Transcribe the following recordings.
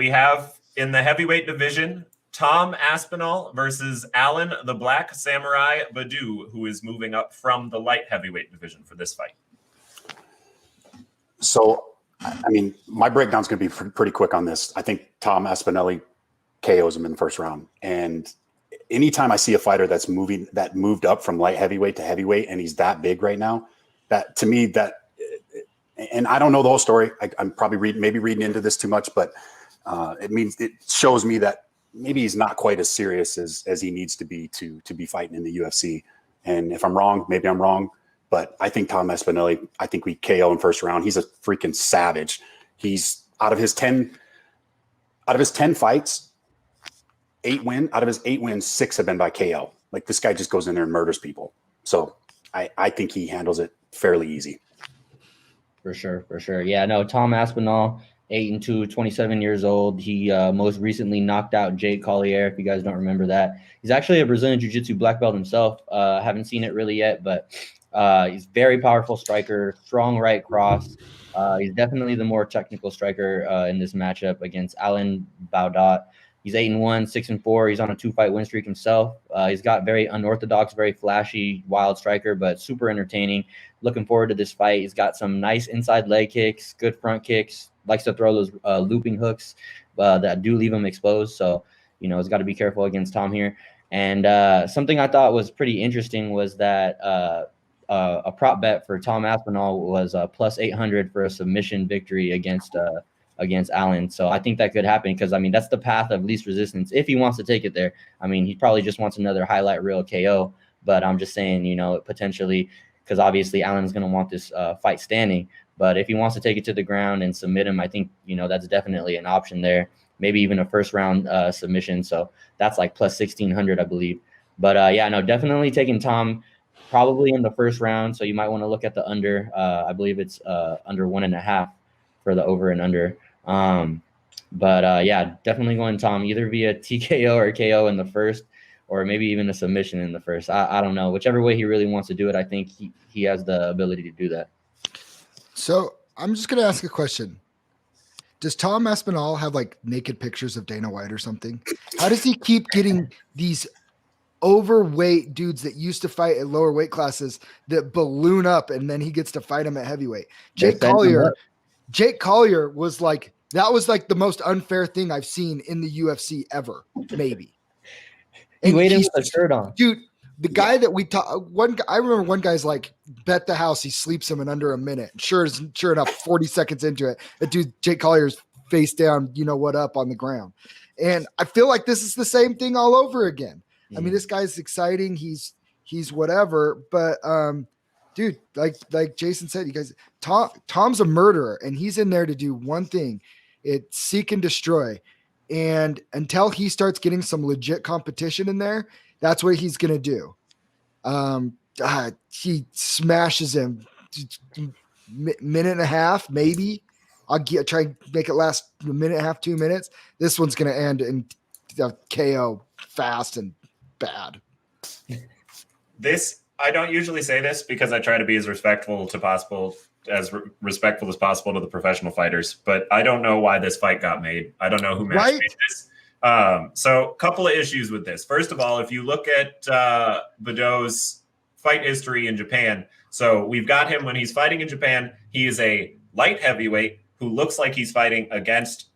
we have in the heavyweight division, Tom Aspinall versus Alan the Black Samurai Baudot, who is moving up from the light heavyweight division for this fight. So, I mean, my breakdown's going to be pretty quick on this. I think Tom Aspinall KOs him in the first round. And anytime I see a fighter that moved up from light heavyweight to heavyweight, and he's that big right now, that to me, and I don't know the whole story. I'm probably maybe reading into this too much, but it shows me that maybe he's not quite as serious as he needs to be fighting in the UFC. And if I'm wrong, maybe I'm wrong, but I think Tom Aspinall, I think we KO in first round. He's a freaking savage. He's out of his 10 fights, 8 wins, 6 have been by KO. Like, this guy just goes in there and murders people. So I think he handles it fairly easy. For sure. Yeah, no, Tom Aspinall, 8-2, 27 years old. He most recently knocked out Jake Collier, if you guys don't remember that. He's actually a Brazilian Jiu-Jitsu black belt himself. Haven't seen it really yet, but he's very powerful striker, strong right cross. He's definitely the more technical striker in this matchup against Alan Baudot. He's 8-1, 6-4. He's on a 2-fight win streak himself. He's got very unorthodox, very flashy, wild striker, but super entertaining. Looking forward to this fight. He's got some nice inside leg kicks, good front kicks, likes to throw those looping hooks that do leave him exposed. So, he's got to be careful against Tom here. And something I thought was pretty interesting was that a prop bet for Tom Aspinall was plus 800 for a submission victory against Allen. So I think that could happen because, that's the path of least resistance if he wants to take it there. He probably just wants another highlight reel KO, but I'm just saying, potentially, because obviously Allen's going to want this fight standing. But if he wants to take it to the ground and submit him, I think, that's definitely an option there. Maybe even a first round submission. So that's like plus 1,600, I believe. But definitely taking Tom probably in the first round. So you might want to look at the under. I believe it's under 1.5 for the over and under. Definitely going Tom either via TKO or KO in the first, or maybe even a submission in the first. I don't know. Whichever way he really wants to do it, I think he has the ability to do that. So I'm just going to ask a question. Does Tom Aspinall have like naked pictures of Dana White or something? How does he keep getting these overweight dudes that used to fight at lower weight classes that balloon up and then he gets to fight them at heavyweight? Jake Collier was like, that was like the most unfair thing I've seen in the UFC ever, maybe. He weighed him with a shirt on. Dude, the guy that we talk, I remember one guy's like, bet the house he sleeps him in under a minute. Sure enough, 40 seconds into it, that dude, Jake Collier's face down, up on the ground. And I feel like this is the same thing all over again. This guy's exciting. He's whatever, but dude, like Jason said, you guys, Tom's a murderer, and he's in there to do one thing: it's seek and destroy. And until he starts getting some legit competition in there, that's what he's gonna do. He smashes him, minute and a half, maybe. I'll try and make it last a minute and a half, 2 minutes. This one's gonna end in KO fast and bad. I don't usually say this because I try to be as respectful as possible to the professional fighters, but I don't know why this fight got made. I don't know who made this. So a couple of issues with this. First of all, if you look at Baudot's fight history in Japan, so we've got him when he's fighting in Japan, he is a light heavyweight who looks like he's fighting against,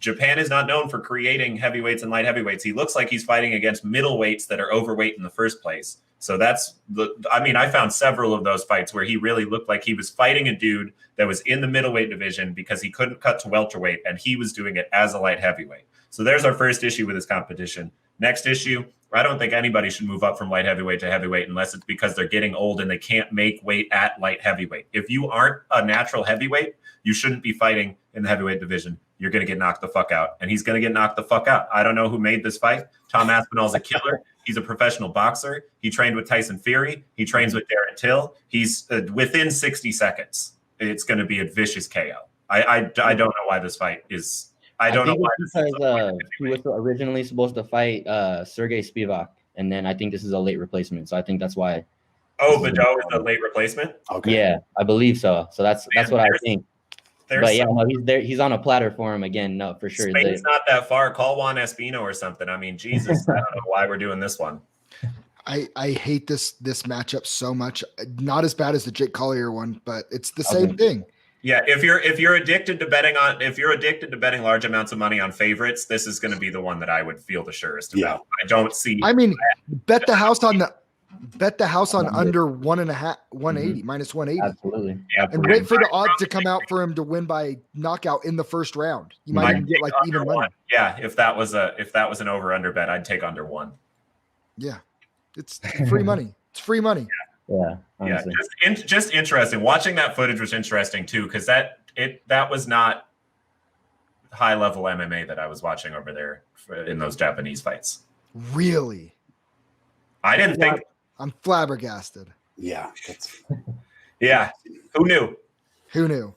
Japan is not known for creating heavyweights and light heavyweights. He looks like he's fighting against middleweights that are overweight in the first place. So I found several of those fights where he really looked like he was fighting a dude that was in the middleweight division because he couldn't cut to welterweight, and he was doing it as a light heavyweight. So there's our first issue with this competition. Next issue, I don't think anybody should move up from light heavyweight to heavyweight unless it's because they're getting old and they can't make weight at light heavyweight. If you aren't a natural heavyweight, you shouldn't be fighting in the heavyweight division. You're going to get knocked the fuck out, and he's going to get knocked the fuck out. I don't know who made this fight. Tom Aspinall's a killer. He's a professional boxer. He trained with Tyson Fury. He trains with Darren Till. He's within 60 seconds. It's going to be a vicious KO. I don't know why this fight is. I don't know why. Because he was originally supposed to fight Sergey Spivak, and then I think this is a late replacement. So I think that's why. Oh, Baudot is a late replacement. Okay. Yeah, I believe so. So that's what I think. But yeah, no, he's there. He's on a platter for him again. No, for sure. Spain's not that far. Call Juan Espino or something. I mean, Jesus, I don't know why we're doing this one. I hate this matchup so much. Not as bad as the Jake Collier one, but it's the same thing. Yeah, if you're addicted to betting large amounts of money on favorites, this is going to be the one that I would feel the surest about. I don't see. I mean, bet the house on under 180 minus 180. Absolutely. And wait for the odds to come out for him to win by knockout in the first round. You might even get like even money. Yeah, if that was an over under bet, I'd take under 1. Yeah, it's free money. It's free money. Yeah. Honestly. Yeah, just interesting. Watching that footage was interesting too, because that was not high level MMA that I was watching over there in those Japanese fights. Really? I didn't think. I'm flabbergasted. Yeah. Yeah. Who knew? Who knew?